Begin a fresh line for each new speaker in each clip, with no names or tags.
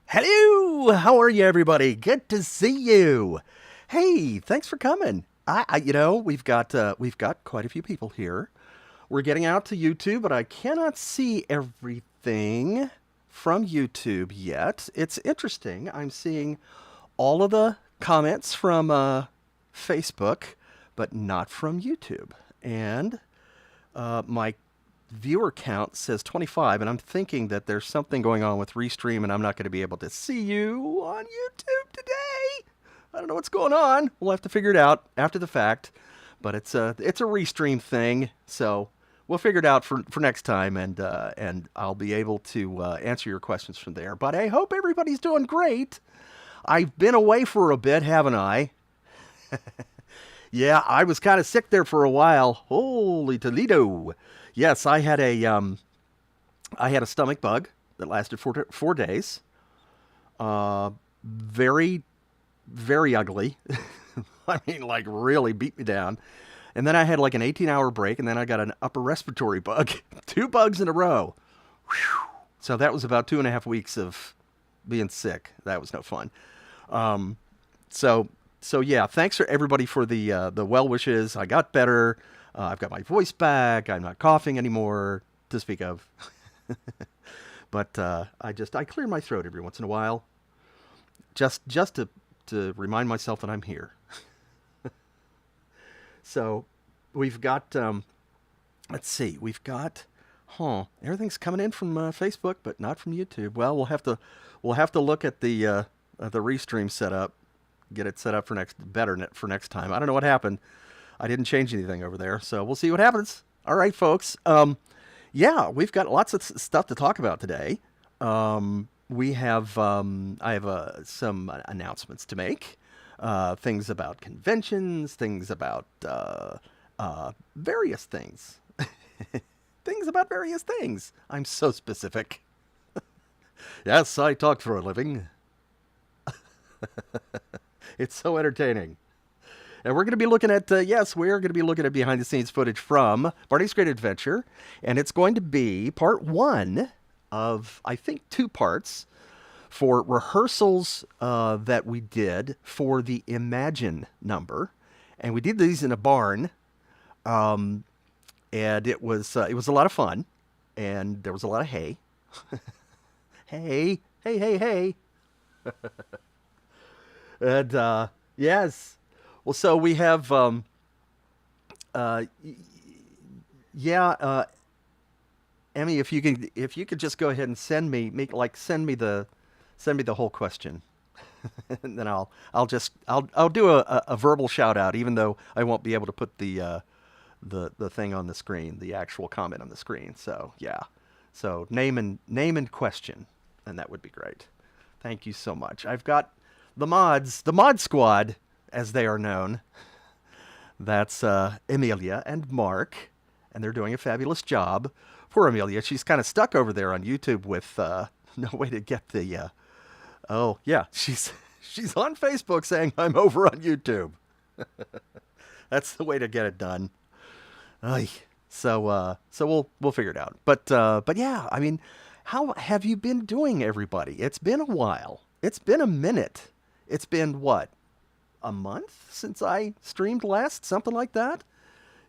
Hello, how are you, everybody? Good to see you. Hey, thanks for coming. We've got quite a few people here. We're getting out to YouTube, but I cannot see everything from YouTube yet. It's interesting. I'm seeing all of the comments from Facebook, but not from YouTube. And my viewer count says 25, and I'm thinking that there's something going on with Restream, and I'm not going to be able to see you on YouTube today. I don't know what's going on. We'll have to figure it out after the fact, but it's a Restream thing, so we'll figure it out for next time, and I'll be able to answer your questions from there. But I hope everybody's doing great. I've been away for a bit, haven't I? Yeah, I was kind of sick there for a while. Holy Toledo! Yes, I had a stomach bug that lasted 4 days. Uh, very very ugly. I mean, like really beat me down. And then I had like an 18-hour break, and then I got an upper respiratory bug, 2 bugs in a row. Whew. So that was about 2.5 weeks of being sick. That was no fun. Um, so so yeah, thanks for everybody for the well wishes. I got better. I've got my voice back. I'm not coughing anymore to speak of. But I clear my throat every once in a while, just to remind myself that I'm here. So we've got let's see, everything's coming in from Facebook, but not from YouTube. Well, we'll have to look at the restream setup, get it set up for next time. I don't know what happened. I didn't change anything over there, so we'll see what happens. All right, folks. Yeah, we've got lots of stuff to talk about today. I have some announcements to make. Things about conventions, things about various things. Things about various things. I'm so specific. Yes, I talk for a living. It's so entertaining. And we're going to be looking at, yes, we're going to be looking at behind the scenes footage from Barney's Great Adventure. And it's going to be part one of, I think, 2 parts for rehearsals that we did for the Imagine number. And we did these in a barn. Um, and it was a lot of fun. And there was a lot of hay. Hey, hey, hey, hey. And yes. Well, so we have, uh, yeah, Emmy, if you could just go ahead and send me the whole question, and then I'll do a verbal shout out, even though I won't be able to put the thing on the screen, the actual comment on the screen. So yeah, so name and question, and that would be great. Thank you so much. I've got the mod squad, as they are known. That's Amelia and Mark, and they're doing a fabulous job. Poor Amelia, she's kind of stuck over there on YouTube with no way to get the. Oh yeah, she's on Facebook saying I'm over on YouTube. That's the way to get it done. Ay. So we'll figure it out. But yeah, I mean, how have you been doing, everybody? It's been a while. It's been a minute. It's been what, a month since I streamed last, something like that.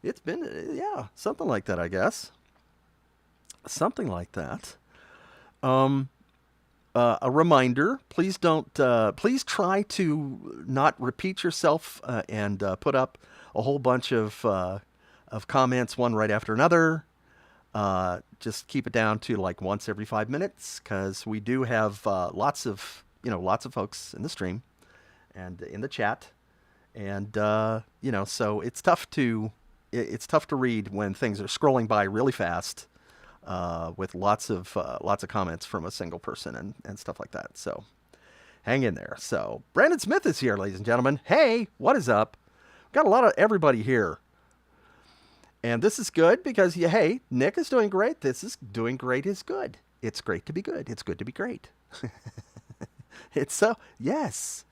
It's been yeah, something like that, I guess. Something like that. Um, a reminder: please try to not repeat yourself and put up a whole bunch of comments one right after another. Just keep it down to like once every 5 minutes, because we do have lots of folks in the stream and in the chat, and so it's tough to read when things are scrolling by really fast, with lots of comments from a single person and stuff like that. So hang in there. So Brandon Smith is here, ladies and gentlemen. Hey, what is up? Got a lot of everybody here. And this is good because, yeah, hey, Nick is doing great. This is doing great is good. It's great to be good. It's good to be great. It's so, yes.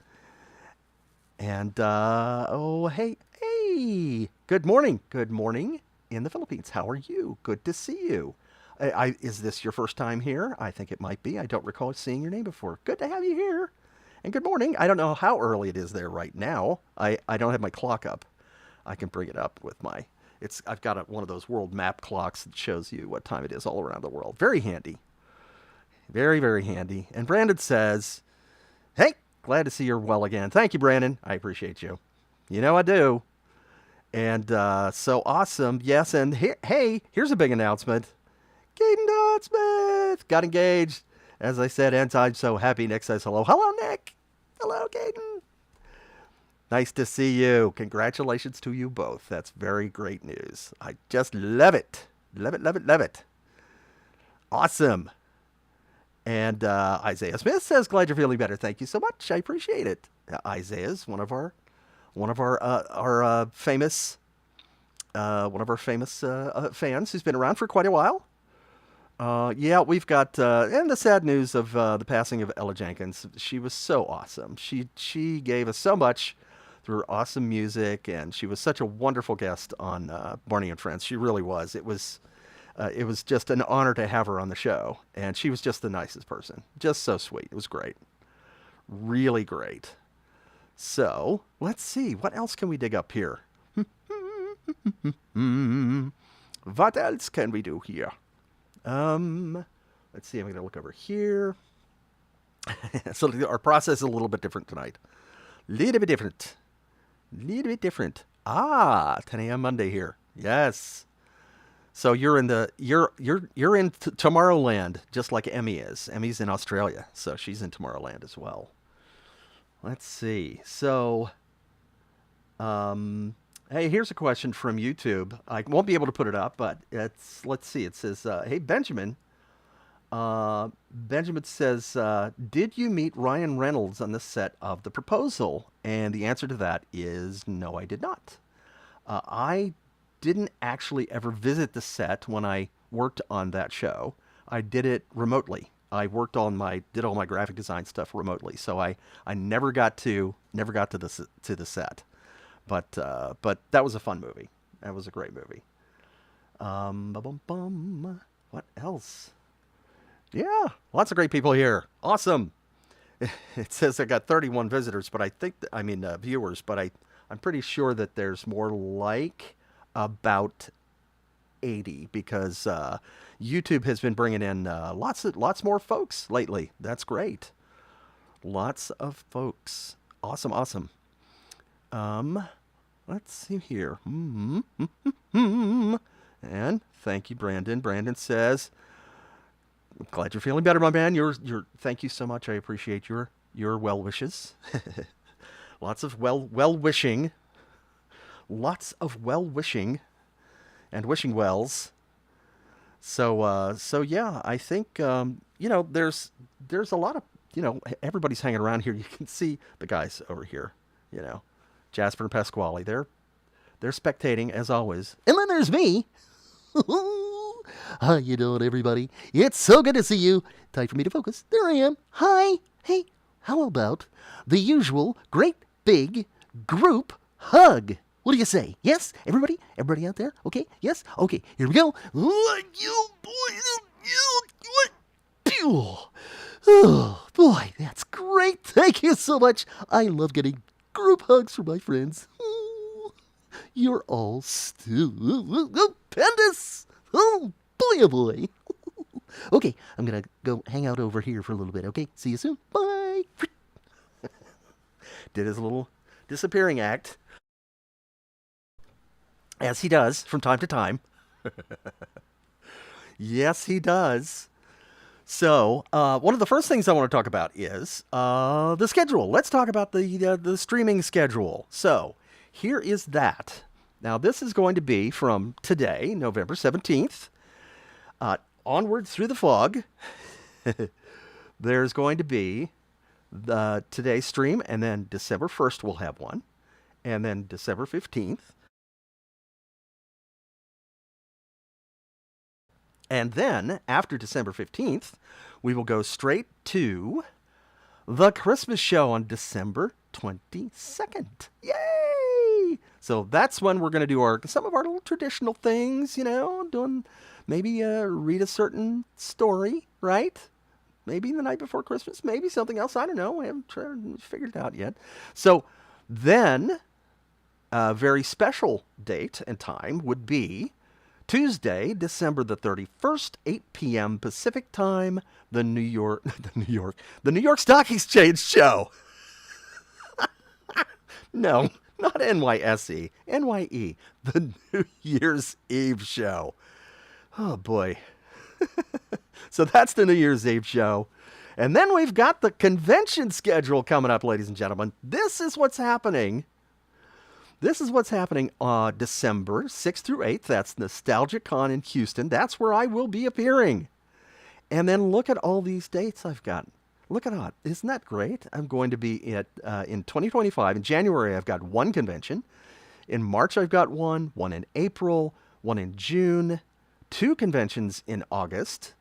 And, oh, hey, hey. Good morning. Good morning in the Philippines. How are you? Good to see you. Is this your first time here? I think it might be. I don't recall seeing your name before. Good to have you here. And good morning. I don't know how early it is there right now. I don't have my clock up. I can bring it up with my. I've got one of those world map clocks that shows you what time it is all around the world. Very handy. Very, very handy. And Brandon says, "Hey, glad to see you're well again." Thank you, Brandon. I appreciate you. You know I do. And so awesome. Yes, and hey, here's a big announcement. Caden Dodd Smith got engaged. As I said, and I'm so happy. Nick says hello. Hello, Nick. Hello, Caden. Nice to see you. Congratulations to you both. That's very great news. I just love it. Love it, love it, love it. Awesome. And Isaiah Smith says, "Glad you're feeling better. Thank you so much. I appreciate it." Isaiah's one of our famous fans who's been around for quite a while. Yeah, we've got and the sad news of the passing of Ella Jenkins. She was so awesome. She gave us so much through her awesome music, and she was such a wonderful guest on Barney and Friends. She really was. It was just an honor to have her on the show, and she was just the nicest person. Just so sweet. It was great. Really great. So let's see. What else can we dig up here? What else can we do here? Let's see. I'm going to look over here. So our process is a little bit different tonight. Little bit different. Little bit different. 10 a.m. Monday here. Yes. So you're in Tomorrowland, just like Emmy is. Emmy's in Australia, so she's in Tomorrowland as well. Let's see. So, hey, here's a question from YouTube. I won't be able to put it up, but let's see. It says, "Hey Benjamin." Benjamin says, "Did you meet Ryan Reynolds on the set of The Proposal?" And the answer to that is no, I did not. I didn't actually ever visit the set when I worked on that show. I did it remotely. I did all my graphic design stuff remotely, so I never got to the set. But that was a fun movie. That was a great movie. Bum, bum. What else? Yeah, lots of great people here. Awesome. It says I got 31 visitors, but viewers, but I'm pretty sure that there's more like about 80 because YouTube has been bringing in lots more folks lately. That's great. Lots of folks. Awesome, awesome. Let's see here. And thank you, Brandon. Brandon says, "I'm glad you're feeling better, my man. Thank you so much. I appreciate your well wishes. Lots of well wishing. Lots of well wishing and wishing wells. So yeah, I think there's a lot of everybody's hanging around here. You can see the guys over here. Jasper and Pasquale. They're spectating as always. And then there's me. How you doing, everybody? It's so good to see you. Time for me to focus. There I am. Hi. Hey, how about the usual great big group hug? What do you say? Yes? Everybody out there? Okay? Yes? Okay, here we go. Oh, boy, that's great. Thank you so much. I love getting group hugs from my friends. You're all stupendous. Oh, boy, oh, boy. Okay, I'm going to go hang out over here for a little bit, okay? See you soon. Bye. Did his little disappearing act, as he does from time to time. Yes, he does. So, one of the first things I want to talk about is the schedule. Let's talk about the streaming schedule. So, here is that. Now, this is going to be from today, November 17th, onwards through the fog. There's going to be today's stream, and then December 1st we'll have one, and then December 15th. And then, after December 15th, we will go straight to the Christmas show on December 22nd. Yay! So that's when we're going to do some of our little traditional things, doing maybe read a certain story, right? Maybe the night before Christmas, maybe something else. I don't know. I haven't figured it out yet. So then, a very special date and time would be Tuesday, December the 31st, 8 p.m. Pacific time, the the New York Stock Exchange show. No, not NYSE, NYE, the New Year's Eve show. Oh boy. So that's the New Year's Eve show. And then we've got the convention schedule coming up, ladies and gentlemen. This is what's happening. This is what's happening December 6th through 8th. That's Nostalgia Con in Houston. That's where I will be appearing. And then look at all these dates I've got. Look at that. Isn't that great? I'm going to be in 2025. In January, I've got one convention. In March, I've got one in April, one in June, two conventions in August,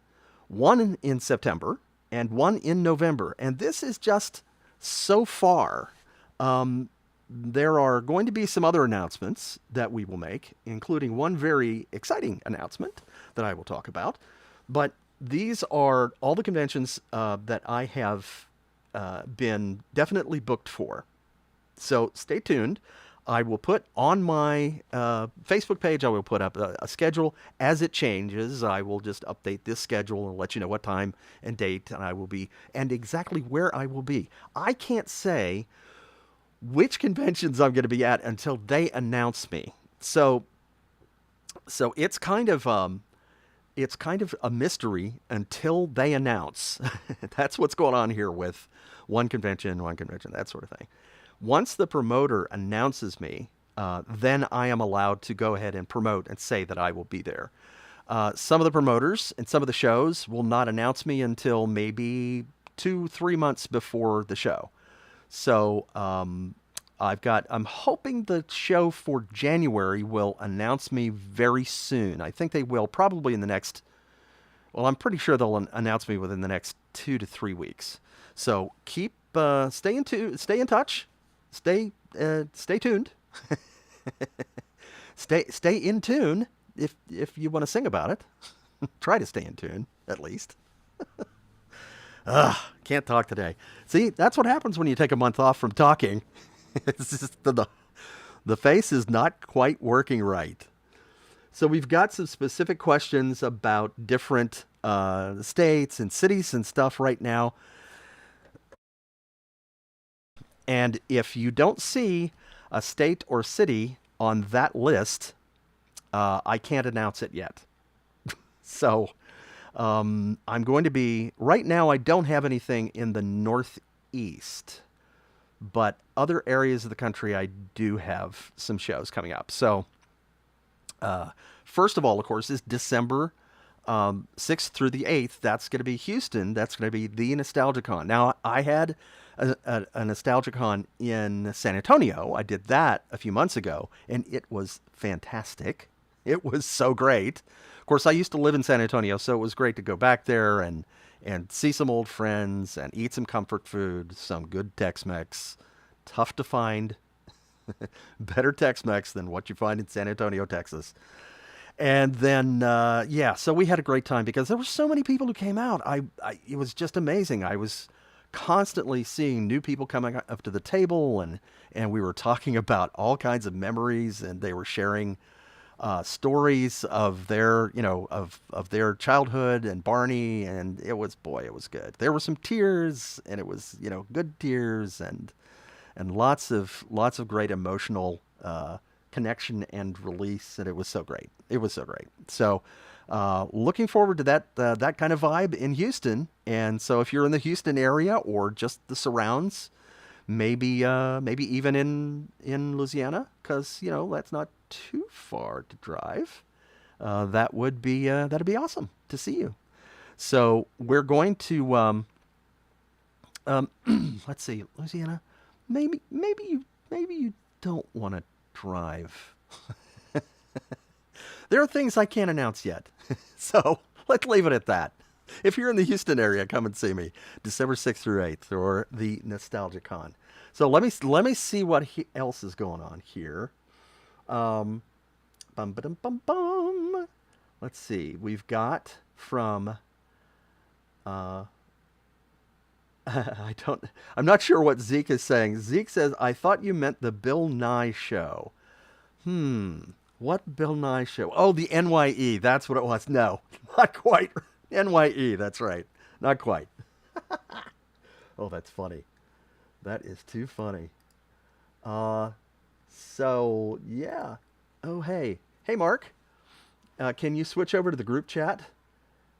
one in September, and one in November. And this is just so far. There are going to be some other announcements that we will make, including one very exciting announcement that I will talk about. But these are all the conventions that I have been definitely booked for. So stay tuned. I will put on my Facebook page, I will put up a schedule as it changes. I will just update this schedule and let you know what time and date and I will be and exactly where I will be. I can't say which conventions I'm going to be at until they announce me. So it's kind of a mystery until they announce. That's what's going on here with one convention, that sort of thing. Once the promoter announces me, then I am allowed to go ahead and promote and say that I will be there. Some of the promoters and some of the shows will not announce me until maybe 2-3 months before the show. So I'm hoping the show for January will announce me very soon. I think they will, probably in the next, well, I'm pretty sure they'll announce me within the next 2 to 3 weeks. So stay in touch, stay tuned, stay in tune if you want to sing about it. Try to stay in tune, at least. Can't talk today. See, that's what happens when you take a month off from talking. It's just the face is not quite working right. So we've got some specific questions about different states and cities and stuff right now. And if you don't see a state or city on that list, I can't announce it yet. So I'm going to be, right now I don't have anything in the Northeast, but other areas of the country I do have some shows coming up. So first of all, of course, is December 6th through the 8th. That's going to be Houston. That's going to be the NostalgiaCon. Now, I had a NostalgiaCon in San Antonio. I did that a few months ago, and it was fantastic. It was so great. Of course, I used to live in San Antonio, so it was great to go back there and see some old friends and eat some comfort food, some good Tex-Mex. Tough to find better Tex-Mex than what you find in San Antonio, Texas. And then, so we had a great time because there were so many people who came out. It was just amazing. I was constantly seeing new people coming up to the table, and we were talking about all kinds of memories, and they were sharing stories of their, of their childhood and Barney, and it was good. There were some tears, and it was, good tears, and lots of great emotional connection and release, and it was so great. It was so great. So looking forward to that kind of vibe in Houston. And so if you're in the Houston area or just the surrounds, maybe even in Louisiana, because that's not too far to drive. That'd be awesome to see you. So we're going to let's see, Louisiana. Maybe you don't want to drive. There are things I can't announce yet. So let's leave it at that. If you're in the Houston area, come and see me December 6th through 8th or the NostalgiaCon. So let me see what else is going on here. Bum, ba-dum, bum, bum. Let's see. We've got from uh, I don't. I'm not sure what Zeke is saying. Zeke says, "I thought you meant the Bill Nye show." Hmm. What Bill Nye show? Oh, the NYE. That's what it was. No, not quite. NYE. That's right. Not quite. Oh, that's funny. That is too funny. Uh. So yeah. Oh, hey, Mark. Can you switch over to the group chat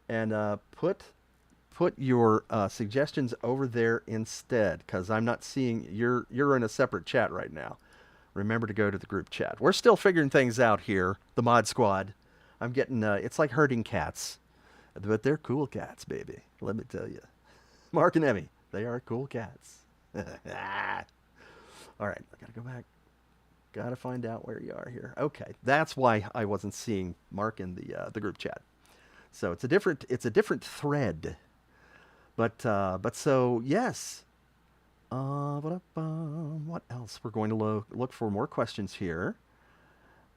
and put your suggestions over there instead? Because I'm not seeing you're in a separate chat right now. Remember to go to the group chat. We're still figuring things out here, the Mod Squad. I'm getting it's like herding cats, but they're cool cats, baby. Let me tell you, Mark and Emmy, they are cool cats. All right, I gotta go back. Gotta find out where you are here. Okay, that's why I wasn't seeing Mark in the group chat. So it's a different thread. But so yes. What else? We're going to look for more questions here.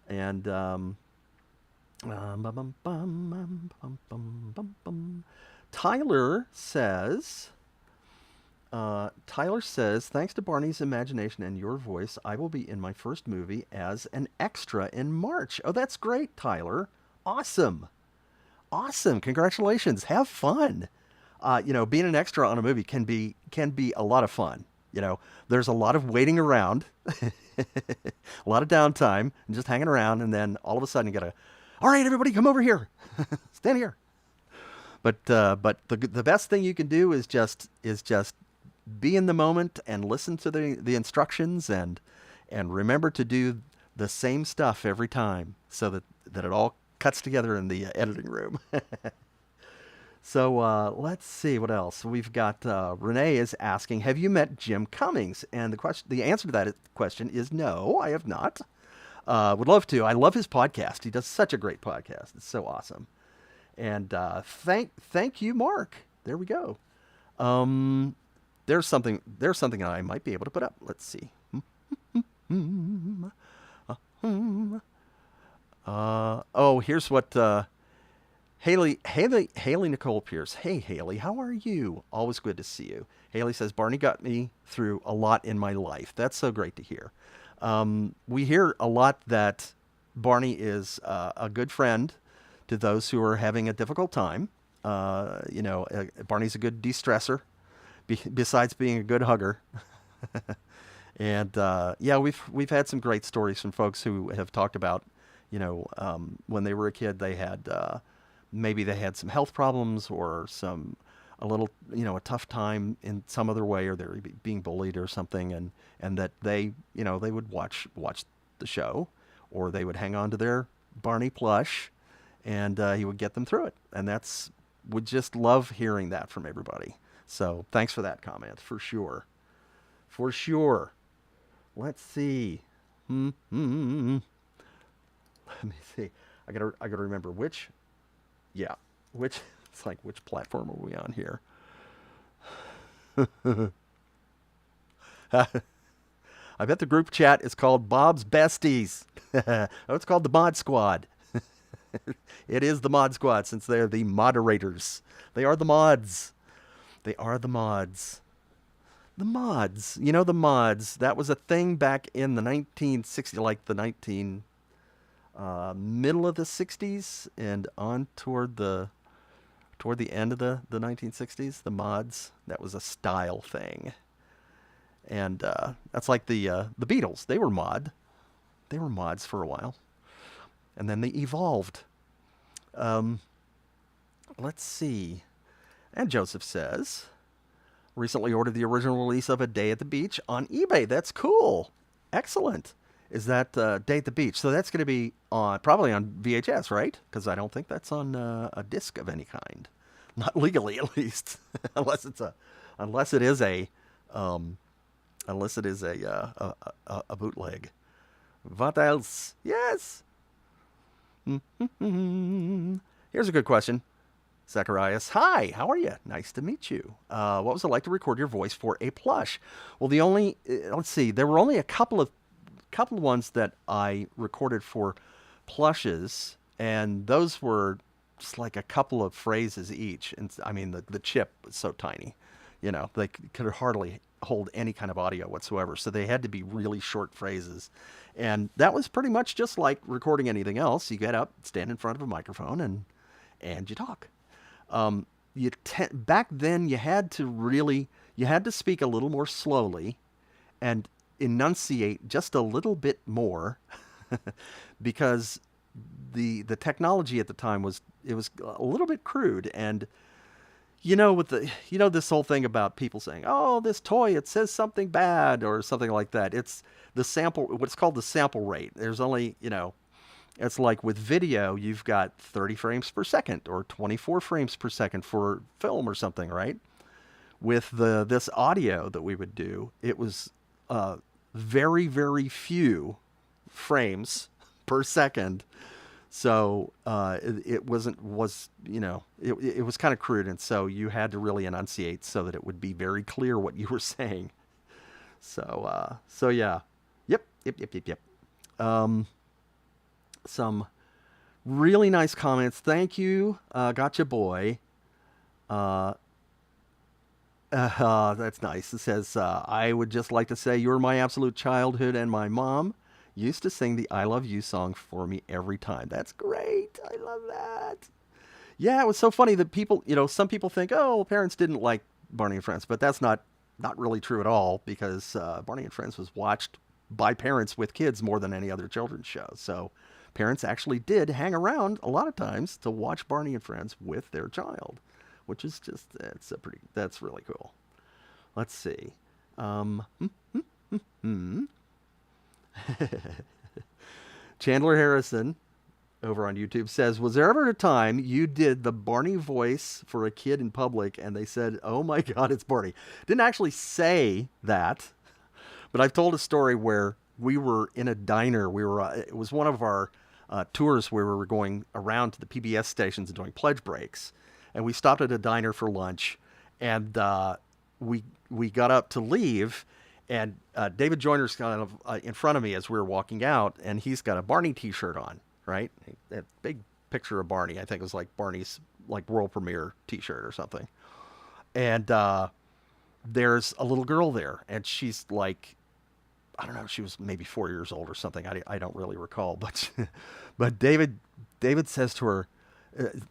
And bum, bum, bum. Tyler says, thanks to Barney's imagination and your voice, I will be in my first movie as an extra in March. Oh, that's great, Tyler. Awesome. Awesome. Congratulations. Have fun. Being an extra on a movie can be a lot of fun. There's a lot of waiting around, a lot of downtime, and just hanging around, and then all of a sudden you gotta, all right, everybody, come over here, stand here. But the best thing you can do is just be in the moment and listen to the instructions and remember to do the same stuff every time so that it all cuts together in the editing room. So let's see what else we've got. Renee is asking, "Have you met Jim Cummings?" And the answer to that question is no, I have not. Would love to. I love his podcast. He does such a great podcast. It's so awesome. And thank you, Mark. There we go. Um, there's something I might be able to put up. Let's see. Oh, here's what Haley Nicole Pierce. Hey, Haley, how are you? Always good to see you. Haley says, Barney got me through a lot in my life. That's so great to hear. We hear a lot that Barney is a good friend to those who are having a difficult time. Barney's a good de-stressor, besides being a good hugger. And yeah, we've had some great stories from folks who have talked about, when they were a kid, they had maybe they had some health problems or a little, a tough time in some other way, or they were being bullied or something, and that they would watch the show, or they would hang on to their Barney plush, and he would get them through it, and would just love hearing that from everybody. So thanks for that comment, for sure, for sure. Let's see. Let me see. I gotta remember which. Yeah, which it's like which platform are we on here? I bet the group chat is called Bob's Besties. Oh, it's called the Mod Squad. It is the Mod Squad since they're the moderators. They are the mods. They are the mods. The mods. The mods. That was a thing back in the 1960s, like the middle of the 60s and on toward the end of the 1960s. The mods. That was a style thing. And that's like the Beatles. They were mods for a while, and then they evolved. Um, let's see. And Joseph says, recently ordered the original release of A Day at the Beach on eBay. That's cool. Excellent. Is that Day at the Beach? So that's going to be probably on VHS, right? Because I don't think that's on a disc of any kind, not legally at least, unless it is a um, a bootleg. What else? Yes. Here's a good question. Zacharias, hi, how are you? Nice to meet you. What was it like to record your voice for a plush? Well, let's see, there were only a couple of ones that I recorded for plushes. and those were just like a couple of phrases each. And I mean, the chip was so tiny, they could hardly hold any kind of audio whatsoever. So they had to be really short phrases. And that was pretty much just like recording anything else. You get up, stand in front of a microphone, and you talk. Back then you had to speak a little more slowly and enunciate just a little bit more because the technology at the time was a little bit crude. And with this whole thing about people saying, oh, this toy, it says something bad or something like that. It's what's called the sample rate. There's only, it's like with video, you've got 30 frames per second or 24 frames per second for film or something, right? With this audio that we would do, it was very, very few frames per second. So it wasn't was it was kind of crude, and so you had to really enunciate so that it would be very clear what you were saying. So yeah, yep. Some really nice comments. Thank you, gotcha boy. Uh, that's nice. It says, I would just like to say you're my absolute childhood, and my mom used to sing the I Love You song for me every time. That's great. I love that. Yeah, it was so funny that people, some people think, oh, parents didn't like Barney and Friends, but that's not really true at all because Barney and Friends was watched by parents with kids more than any other children's show. So parents actually did hang around a lot of times to watch Barney and Friends with their child, which is just, that's really cool. Let's see. Um, Chandler Harrison over on YouTube says, was there ever a time you did the Barney voice for a kid in public and they said, oh my God, it's Barney? Didn't actually say that, but I've told a story where we were in a diner. It was one of our tours where we were going around to the PBS stations and doing pledge breaks. And we stopped at a diner for lunch, and we got up to leave, and David Joyner's kind of in front of me as we were walking out, and he's got a Barney T-shirt on, right? That big picture of Barney. I think it was like Barney's like world premiere T-shirt or something. And there's a little girl there, and she's like, I don't know, she was maybe 4 years old or something. I don't really recall, but but David says to her,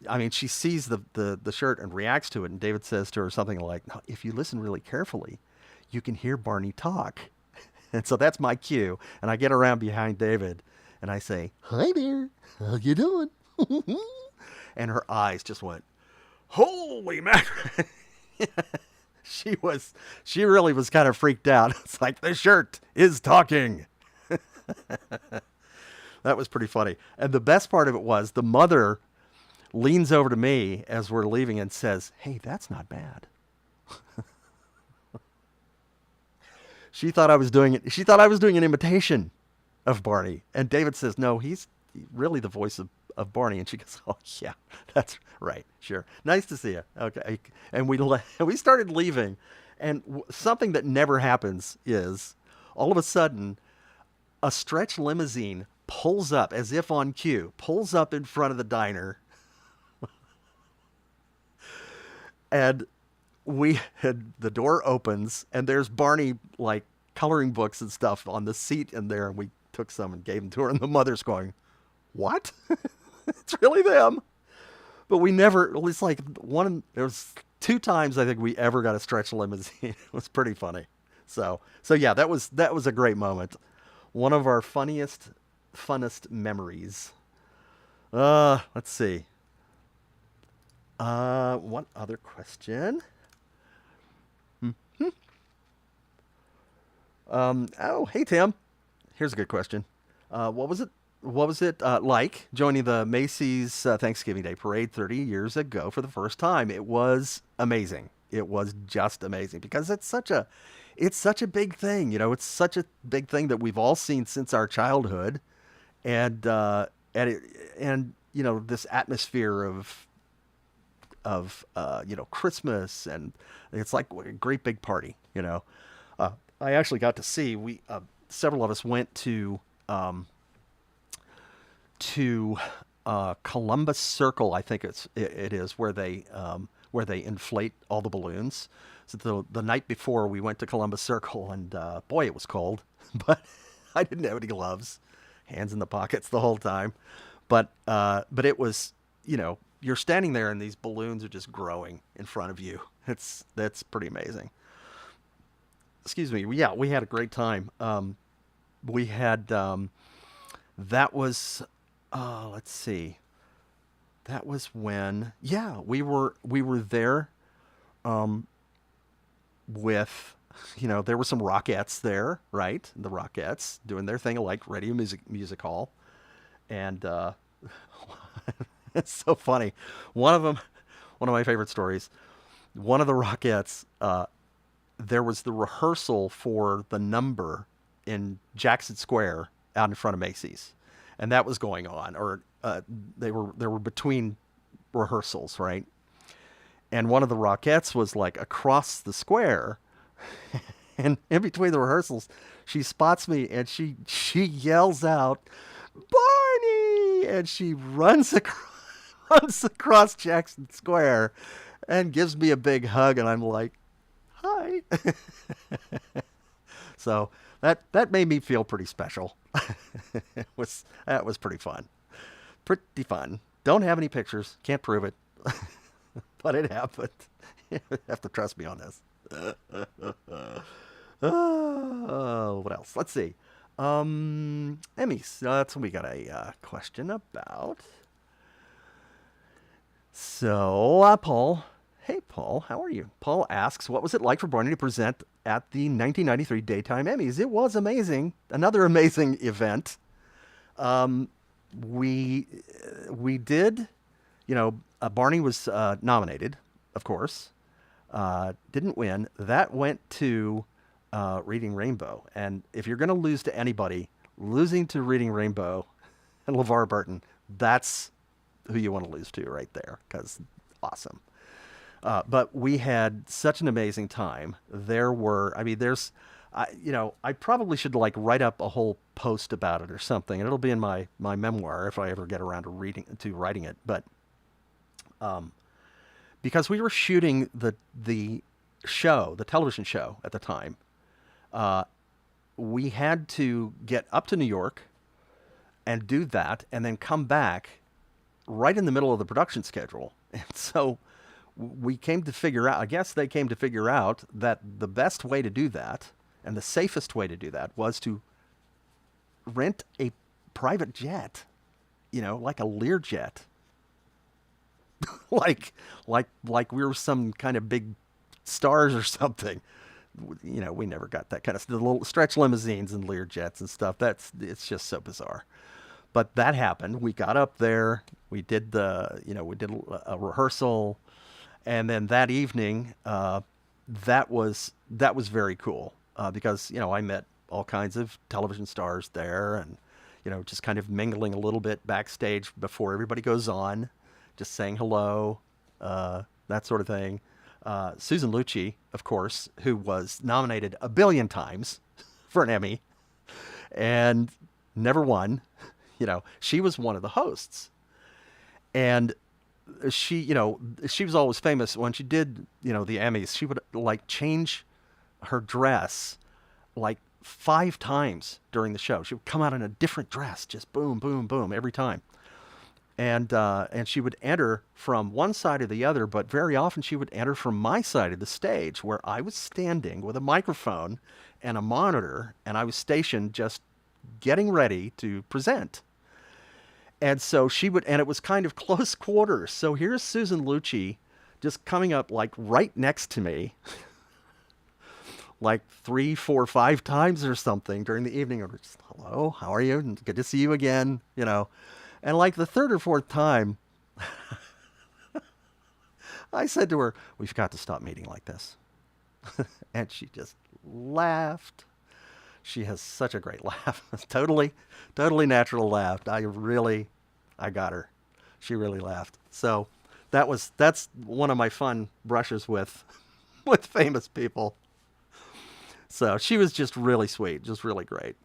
I mean, she sees the shirt and reacts to it, and David says to her something like, "Now, if you listen really carefully, you can hear Barney talk." And so that's my cue, and I get around behind David, and I say, "Hi there, how you doing?" And her eyes just went, "Holy mackerel!" She really was kind of freaked out. It's like the shirt is talking. That was pretty funny. And the best part of it was the mother leans over to me as we're leaving and says, "Hey, that's not bad." She thought I was doing it. She thought I was doing an imitation of Barney. And David says, "No, he's really the voice of Barney." And she goes, "Oh yeah, that's right. Sure. Nice to see you." Okay. And we started leaving. And something that never happens is all of a sudden a stretch limousine pulls up as if on cue, pulls up in front of the diner. And the door opens and there's Barney like coloring books and stuff on the seat in there. And we took some and gave them to her. And the mother's going, "What?" It's really them. But we never, it's like there was 2 times I think we ever got a stretch limousine. It was pretty funny. So yeah, that was a great moment. One of our funnest memories. Let's see. One other question. Oh, hey Tim. Here's a good question. What was it? What was it like joining the Macy's Thanksgiving Day Parade 30 years ago for the first time? It was amazing. It was just amazing because it's such a big thing. It's such a big thing that we've all seen since our childhood, and this atmosphere of Christmas, and it's like a great big party. I actually got to see several of us went to Columbus Circle, I think it is where they inflate all the balloons. So the night before we went to Columbus Circle, and boy, it was cold, but I didn't have any gloves, hands in the pockets the whole time. But it was, you're standing there and these balloons are just growing in front of you. That's pretty amazing. Excuse me. Yeah, we had a great time. We had that was let's see. That was when, yeah, we were there with, there were some Rockettes there, right? The Rockettes doing their thing like Radio Music Hall, and it's so funny. One of them, one of my favorite stories. One of the Rockettes, there was the rehearsal for the number in Jackson Square out in front of Macy's, and that was going on, or they were between rehearsals, right? And one of the Rockettes was like across the square, and in between the rehearsals, she spots me and she yells out, "Barney!" and she runs across Jackson Square, and gives me a big hug, and I'm like, "Hi." So that made me feel pretty special. That was pretty fun. Pretty fun. Don't have any pictures. Can't prove it. But it happened. You have to trust me on this. What else? Let's see. Emmys. That's what we got a question about. So, Paul. Hey, Paul. How are you? Paul asks, what was it like for Barney to present at the 1993 Daytime Emmys? It was amazing. Another amazing event. We we did, Barney was nominated, of course. Didn't win. That went to Reading Rainbow. And if you're going to lose to anybody, losing to Reading Rainbow and LeVar Burton, that's who you want to lose to right there, because awesome. But we had such an amazing time. There were, I mean, I probably should like write up a whole post about it or something, and it'll be in my memoir if I ever get around to writing it. But because we were shooting the show, the television show at the time, we had to get up to New York and do that, and then come back right in the middle of the production schedule. And so we came to figure out, I guess they came to figure out that the best way to do that and the safest way to do that was to rent a private jet, like a Learjet. like we were some kind of big stars or something. We never got that kind of the little stretch limousines and Learjets and stuff. It's just so bizarre. But that happened. We got up there. We did we did a rehearsal, and then that evening, that was very cool because I met all kinds of television stars there, and just kind of mingling a little bit backstage before everybody goes on, just saying hello, that sort of thing. Susan Lucci, of course, who was nominated a billion times for an Emmy and never won. She was one of the hosts, and she was always famous when she did, the Emmys. She would like change her dress like 5 times during the show. She would come out in a different dress, just boom, boom, boom every time. And she would enter from one side or the other, but very often she would enter from my side of the stage where I was standing with a microphone and a monitor, and I was stationed just getting ready to present. And so and it was kind of close quarters. So here's Susan Lucci just coming up like right next to me, like 3, 4, 5 times or something during the evening. Or just, hello, how are you? And good to see you again, And like the third or fourth time, I said to her, "We've got to stop meeting like this." And she just laughed. She has such a great laugh. Totally, totally natural laugh. I got her. She really laughed. So that's one of my fun brushes with famous people. So she was just really sweet, just really great.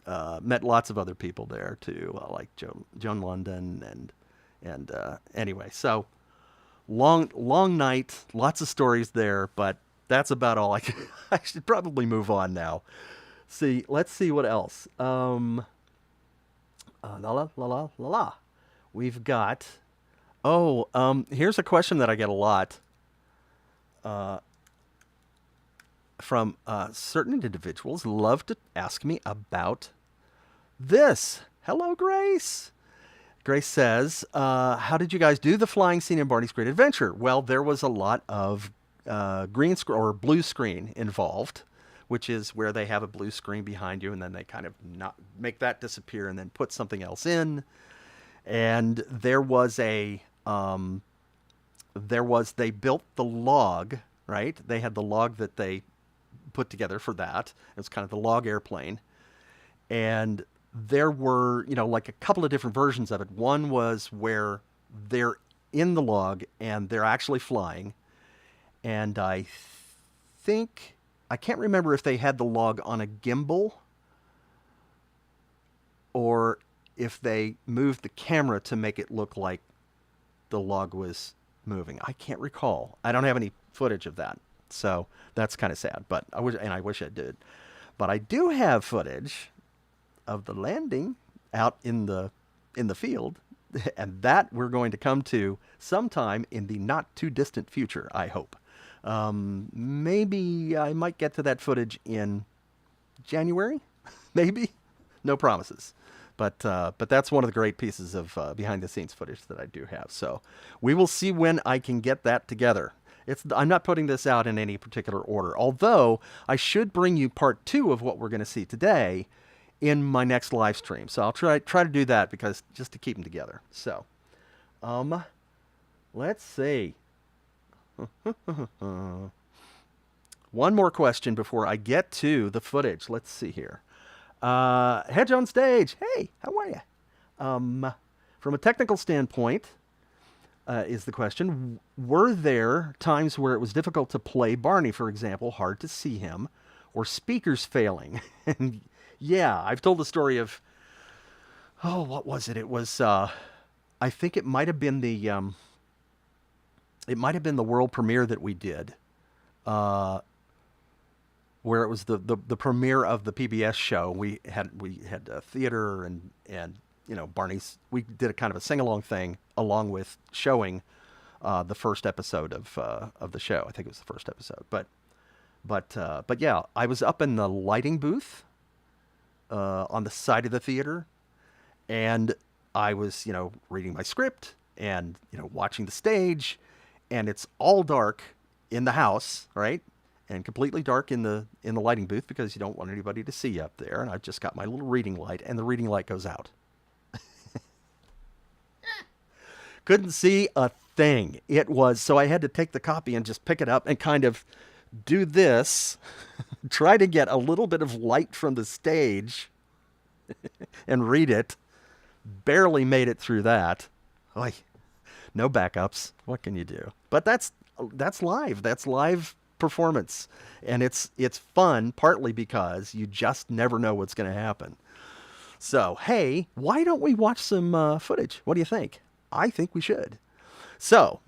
Met lots of other people there too, like Joan London and And anyway, so long night, lots of stories there, but that's about all I can. I should probably move on now. Let's see what else. La la la la la la. We've got. Oh, here's a question that I get a lot from certain individuals. Love to ask me about this. Hello, Grace. Grace says, "How did you guys do the flying scene in Barney's Great Adventure?" Well, there was a lot of green screen or blue screen involved, which is where they have a blue screen behind you, and then they kind of not make that disappear, and then put something else in. And they built the log, right? They had the log that they put together for that. It was kind of the log airplane, and there were, like a couple of different versions of it. One was where they're in the log and they're actually flying. And I can't remember if they had the log on a gimbal or if they moved the camera to make it look like the log was moving. I can't recall. I don't have any footage of that. So that's kind of sad, but I wish I did. But I do have footage of the landing out in the field, and that we're going to come to sometime in the not too distant future, I hope. Maybe I might get to that footage in January, maybe. No promises. But that's one of the great pieces of behind the scenes footage that I do have. So we will see when I can get that together. I'm not putting this out in any particular order, although I should bring you part 2 of what we're going to see today in my next live stream. So I'll try to do that, because just to keep them together. So, let's see. One more question before I get to the footage. Let's see here. Hedge on stage. Hey, how are you? From a technical standpoint, is the question, were there times where it was difficult to play Barney, for example, hard to see him, or speakers failing? And yeah, I've told the story of, what was it? It was, I think it might have been the world premiere that we did, where it was the premiere of the PBS show. We had a theater and Barney's. We did a kind of a sing along thing along with showing the first episode of the show. I think it was the first episode, but yeah, I was up in the lighting booth on the side of the theater, and I was reading my script and watching the stage, and it's all dark in the house, right? And completely dark in the lighting booth, because you don't want anybody to see you up there. And I've just got my little reading light, and the reading light goes out. Couldn't see a thing. So I had to take the copy and just pick it up and kind of do this, try to get a little bit of light from the stage and read it. Barely made it through that. Oy, no backups. What can you do? But that's live. That's live performance, and it's fun, partly because you just never know what's going to happen. So hey, why don't we watch some footage? What do you think? I think we should. So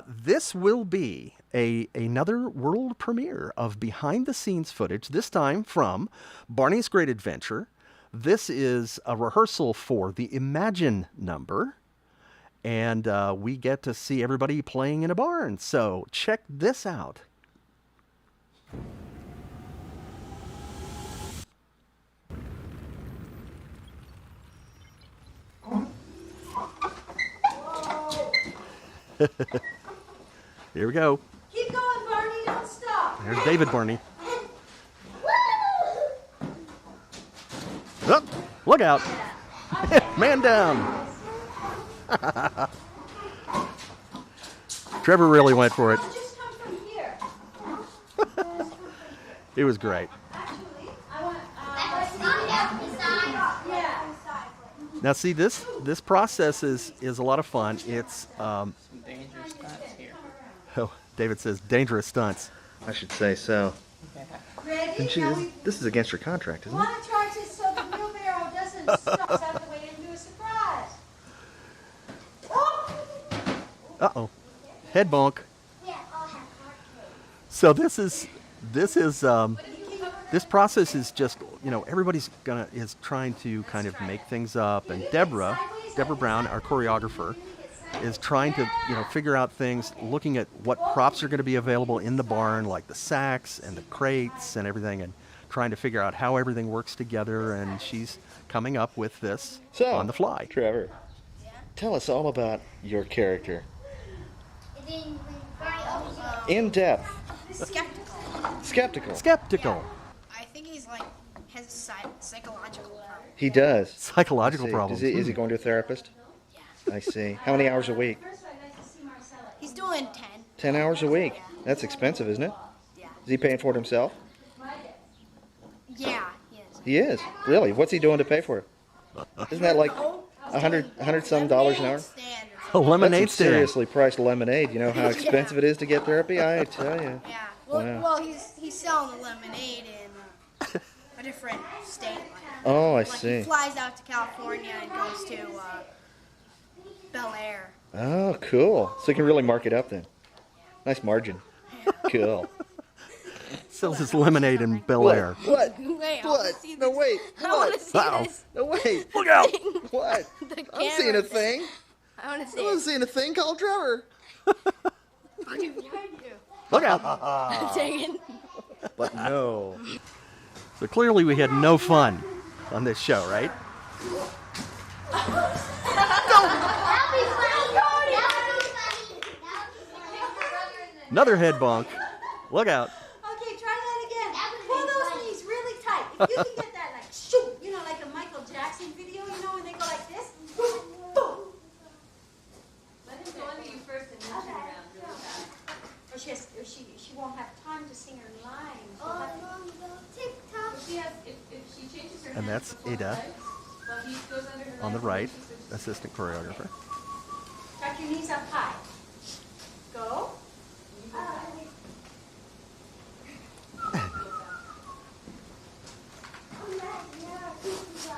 this will be another world premiere of behind the scenes footage, this time from Barney's Great Adventure. This is a rehearsal for the Imagine number, and we get to see everybody playing in a barn. So check this out. Here we go.
Keep going, Barney. Don't stop.
There's David Barney. Oh, look out. Man down. Trevor really went for it.
Just come from here.
It was great.
Actually, I want.
Now see, this process is a lot of fun. It's
Some dangerous stunts here.
oh, David says dangerous stunts. I should say so.
Ready? Now we
This is against your contract, isn't it?
want to try this so the wheelbarrow doesn't stop. So I have to wait and do a surprise. Oh!
Uh-oh. Head bonk.
Yeah, I'll have hard cake.
So this is this process is just, everybody's is trying to kind of make things up, and Deborah Brown, our choreographer, is trying to figure out things, looking at what props are going to be available in the barn, like the sacks and the crates and everything, and trying to figure out how everything works together. And she's coming up with this on the fly.
Trevor, tell us all about your character. In depth.
Skeptical.
Skeptical.
I think he's like has a psychological problem.
He does.
Psychological
I see.
problems.
Is he going to a therapist?
Yeah.
I see. How many hours a week?
He's doing 10.
10 hours a week. That's expensive, isn't it?
Yeah.
Is he paying for it himself?
Yeah, he is.
He is. Really? What's he doing to pay for it? Isn't that like $100 some dollars an hour?
A lemonade
That's some
stand.
seriously priced lemonade. You know how expensive it is to get therapy? I tell you.
Yeah. Well,
Wow.
well, he's selling the lemonade in a different state. Like,
Oh, I
like
see.
he flies out to California and goes to Bel Air.
Oh, cool. So he can really mark it up then. Nice margin. Cool.
Sells his lemonade in Bel Air.
What?
Wait, I
What?
want to see this.
No, wait.
I want
What?
to see
Uh-oh.
this.
No, wait.
Look out!
What?
The
I'm seeing a
camera.
thing.
I want to see
I was
it.
seeing a thing called Trevor.
Look out!
Take it.
But no.
So clearly we had no fun on this show, right? Another head bonk. Look out.
Okay, try that again. Pull those knees really tight. If you can get that, like, shoot, like a Michael Jackson video, when they go like this. Boom.
Let him go under you first and then turn around really fast.
Or she won't have time to sing her lines.
If she changes her
And
hands
that's
before
Ada
her legs, while he goes under her
on the
legs,
right,
she switches to-
assistant choreographer.
Tuck your knees up high. Go.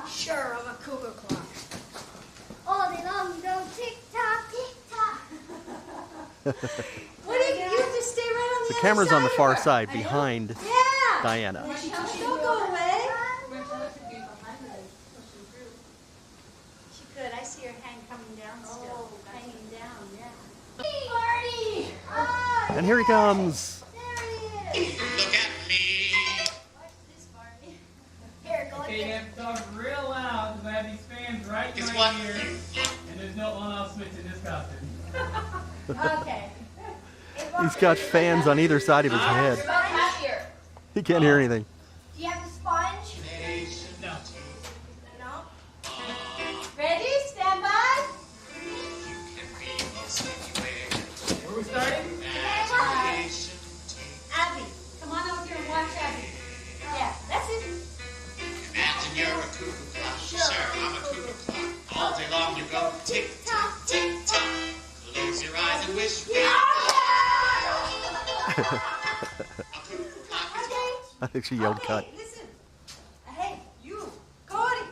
Sure, I'm a cougar clock.
All day long you go tick tock, tick tock. What do you just stay right on the
The
other
camera's on the
of
far
her.
side behind
Yeah.
Diana.
Don't go away.
Marcella could be behind her and pushing through.
She could. I see her hand coming down still. Hanging down, yeah. Barney! Oh,
And here he comes.
there he is.
Look at me.
Watch this, Barney.
Here, go like
Okay, you
this.
have to talk real loud because I have these fans right in
Guess
my
what?
ear, and there's no on-off switch in this costume.
Okay.
He's got fans on either side of his head.
Happier.
He can't hear anything.
Do you have the sponge?
No.
No.
Ready? Stand by.
Where we starting?
Abby, come on over here and watch Abby. Yeah, that's it.
Imagine you're a cuckoo clock. Sure, I'm a cuckoo clock. All day long you go tick tock, tick tock. Close your eyes and wish me. A cuckoo clock is
I think she yelled cut.
Okay, listen. Hey, you, Cody.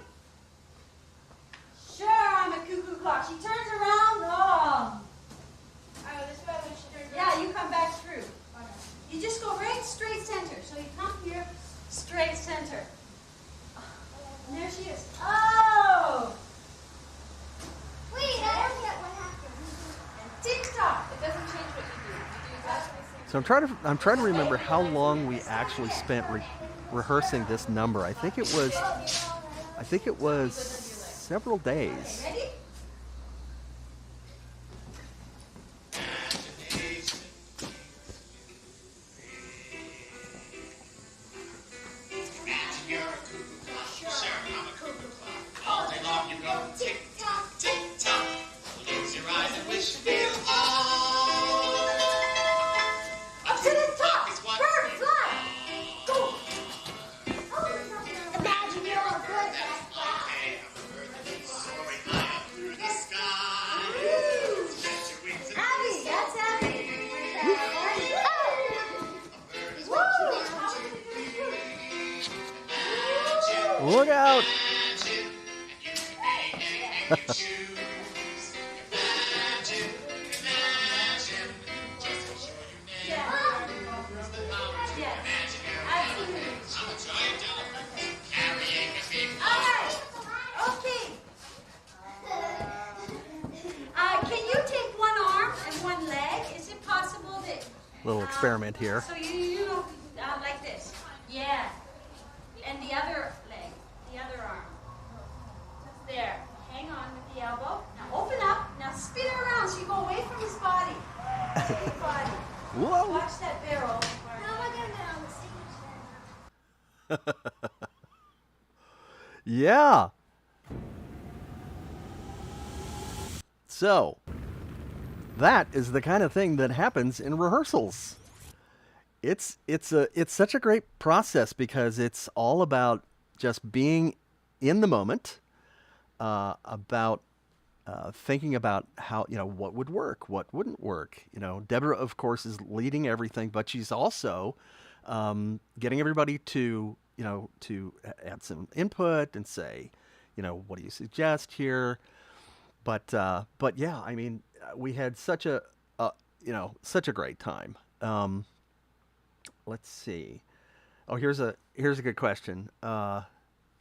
Sure, I'm a cuckoo clock. She turns around. Oh.
Oh, this way when she turns
Yeah, you come back through. You just go right straight center. So you come here, straight center. And there she is. Oh!
Wait, I don't get what happened.
And tick tock.
It doesn't change what you do. You do exactly the same.
So I'm trying to remember how long we actually spent rehearsing this number. I think it was several days.
Ready?
Imagine you're a cuckoo clock. Sure, I'm a cuckoo clock. All day long you go tick tock, tick tock. Close your eyes and wish you all.
Up to the top.
Is what
Bird,
you
fly. Go.
Imagine you're a good
Okay, I'm a bird that is soaring high up through the sky. Stretch your wings and
Abby, that's Abby.
Look out!
imagine, and you can be anything you choose. Imagine,
experiment here.
So you like this. Yeah. And the other leg, the other arm. There. Hang on with the elbow. Now open up. Now spin her around so you go away from his body. His body.
Whoa!
Watch that barrel.
Yeah. So, that is the kind of thing that happens in rehearsals. It's such a great process because it's all about just being in the moment, about thinking about how, what would work, what wouldn't work. Deborah, of course, is leading everything, but she's also getting everybody to add some input and say, what do you suggest here? But yeah, I mean, we had such a such a great time. Let's see. Oh, here's a good question.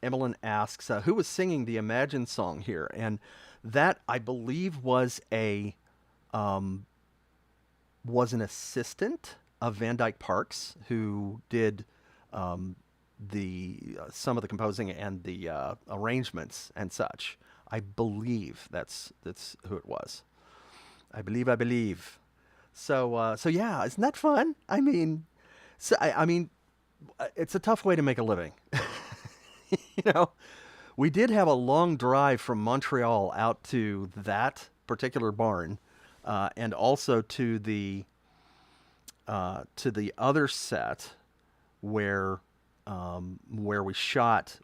Emmeline asks, who was singing the Imagine song here? And that, I believe, was an assistant of Van Dyke Parks who did some of the composing and the arrangements and such. I believe that's who it was. I believe. So yeah, isn't that fun? I mean, it's a tough way to make a living. We did have a long drive from Montreal out to that particular barn, and also to the other set where we shot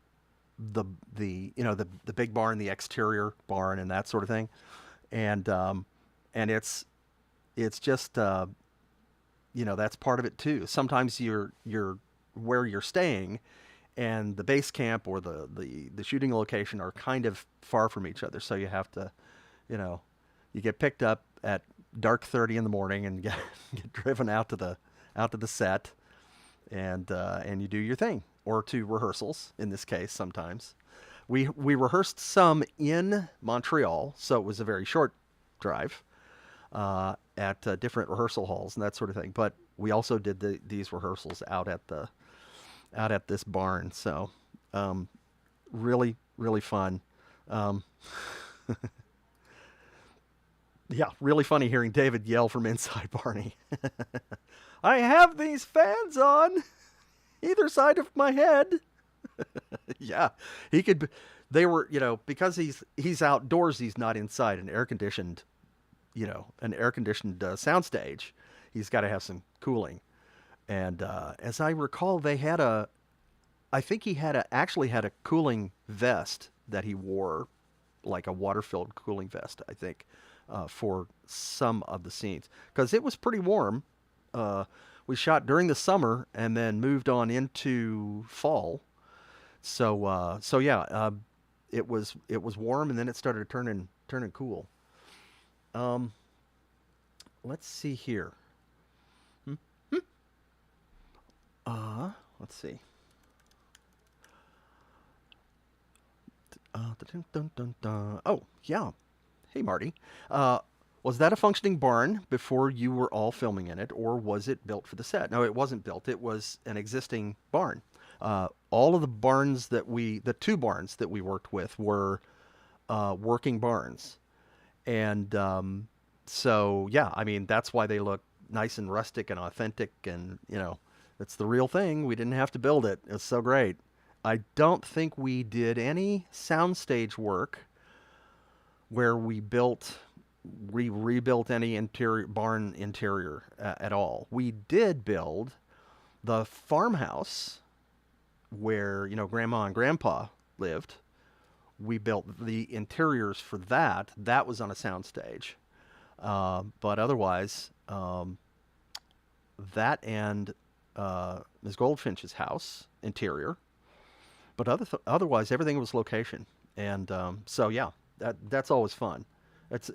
the big barn, the exterior barn, and that sort of thing, and it's just that's part of it too. Sometimes you're where you're staying, and the base camp or the shooting location are kind of far from each other, so you have to, you get picked up at dark 30 in the morning and get driven out to the set, and you do your thing, or to rehearsals in this case. Sometimes we rehearsed some in Montreal, so it was a very short drive at different rehearsal halls and that sort of thing. But we also did these rehearsals out at this barn, so really fun. Yeah, really funny hearing David yell from inside Barney. I have these fans on either side of my head. Yeah, he could. They were, because he's outdoors, he's not inside an air conditioned, soundstage. He's got to have some cooling. And as I recall, I think he actually had a cooling vest that he wore, like a water-filled cooling vest, I think, for some of the scenes, because it was pretty warm. We shot during the summer and then moved on into fall. So yeah, it was warm, and then it started turning cool. Let's see here. Let's see. Oh, yeah. Hey, Marty. Was that a functioning barn before you were all filming in it, or was it built for the set? No, it wasn't built. It was an existing barn. All of the two barns that we worked with were working barns. And so, yeah, I mean, that's why they look nice and rustic and authentic, and, it's the real thing. We didn't have to build it. It's so great. I don't think we did any soundstage work where we rebuilt any barn interior at all. We did build the farmhouse where, Grandma and Grandpa lived. We built the interiors for that. That was on a soundstage. But otherwise, that and Ms. Goldfinch's house interior. But otherwise, everything was location. And so yeah, that's always fun. It's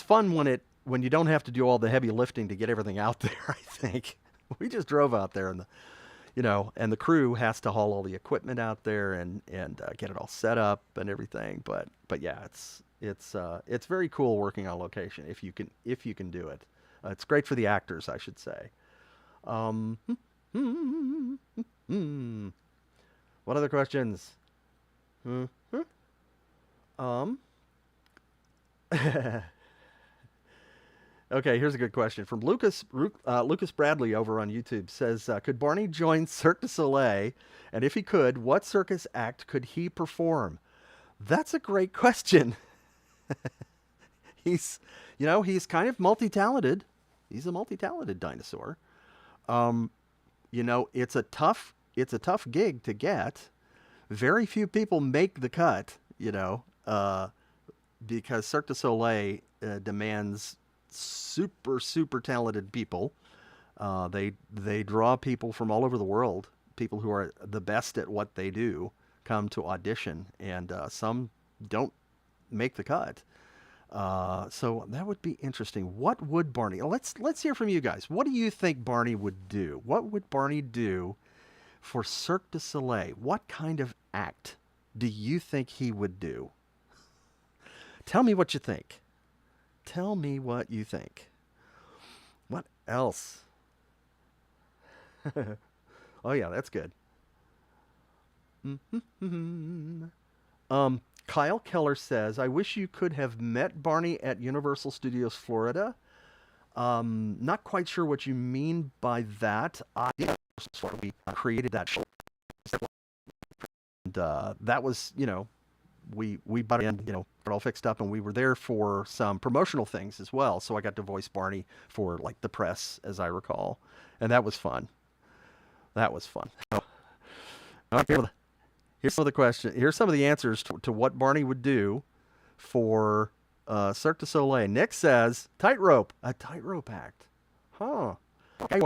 fun when you don't have to do all the heavy lifting to get everything out there. I think we just drove out there, and the crew has to haul all the equipment out there and get it all set up and everything. But yeah, it's very cool working on location if you can do it. It's great for the actors, I should say. Um, what other questions? Hmm? Um, okay, here's a good question from Lucas Bradley over on YouTube. Says, could Barney join Cirque du Soleil? And if he could, what circus act could he perform? That's a great question. He's, he's kind of multi-talented. He's a multi-talented dinosaur. It's a tough gig to get. Very few people make the cut, because Cirque du Soleil demands super, super talented people. They draw people from all over the world. People who are the best at what they do come to audition, and some don't make the cut. So that would be interesting. What would Barney? Let's hear from you guys. What do you think Barney would do? What would Barney do for Cirque du Soleil? What kind of act do you think he would do? Tell me what you think. Tell me what you think. What else? Oh yeah, that's good. Kyle Keller says, I wish you could have met Barney at Universal Studios Florida. Not quite sure what you mean by that. We created that show. And that was, we bought it in, it all fixed up, and we were there for some promotional things as well. So I got to voice Barney for like the press, as I recall. And that was fun. That was fun. Okay. Here's some of the question. Here's some of the answers to what Barney would do for Cirque du Soleil. Nick says tightrope, a tightrope act. Huh. Okay.